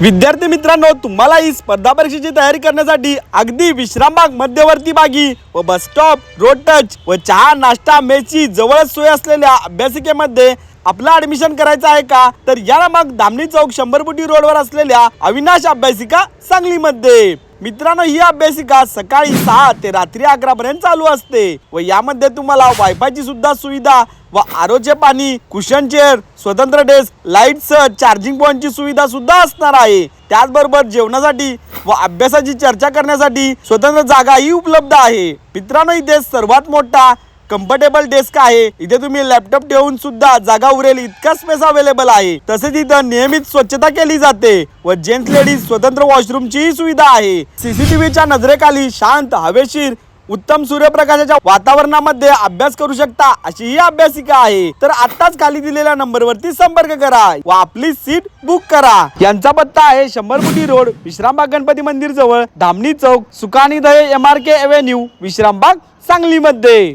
विद्यार्थी मित्रांनो, तुम्हाला ही स्पर्धा परीक्षेची तयारी करण्यासाठी अगदी विश्रामबाग, मध्यवर्ती बागी व बस स्टॉप, रोड टच व चहा नाश्ता मेसची जवळच सोय असलेल्या अभ्यासिकेमध्ये आपला ऍडमिशन करायचं आहे का? तर या मग धामणी चौक 100 फुटी रोडवर असलेल्या अविनाश अभ्यासिका सांगलीमध्ये। मित्रांनो, ही अभ्यासिका सकाळी 6 ते रात्री 11 पर्यंत चालू असते व यामध्ये तुम्हाला वायफायची सुद्धा सुविधा व आरोचे पाणी, कुशन चेअर, स्वतंत्र डेस्क, लाईट्स, चार्जिंग पॉइंटची सुविधा सुद्धा असणार आहे। त्याचबरोबर जेवणासाठी व अभ्यासाची चर्चा करण्यासाठी स्वतंत्र जागाही उपलब्ध आहे। मित्रांनो, इथे सर्वात मोठा कम्फर्टेबल डेस्क आहे। इथे तुम्ही लॅपटॉप ठेवून सुद्धा जागा उरेल इतका स्पेस अवेलेबल आहे। तसेच इथं नियमित स्वच्छता केली जाते व जेंट्स लेडीज स्वतंत्र वॉशरूमची सुविधा आहे। सीसीटीव्हीच्या नजरेखाली शांत, हवेशीर, उत्तम सूर्यप्रकाशाच्या वातावरणामध्ये अभ्यास करू शकता अशी ही अभ्यासिका आहे। तर आताच खाली दिलेल्या नंबरवरती संपर्क करा व आपली सीट बुक करा। यांचा पत्ता आहे 100 फुटी रोड, विश्रामबाग गणपती मंदिर जवळ, धामणी चौक, सुकाणीदहे MRK एव्हेन्यू, विश्रामबाग, सांगलीमध्ये।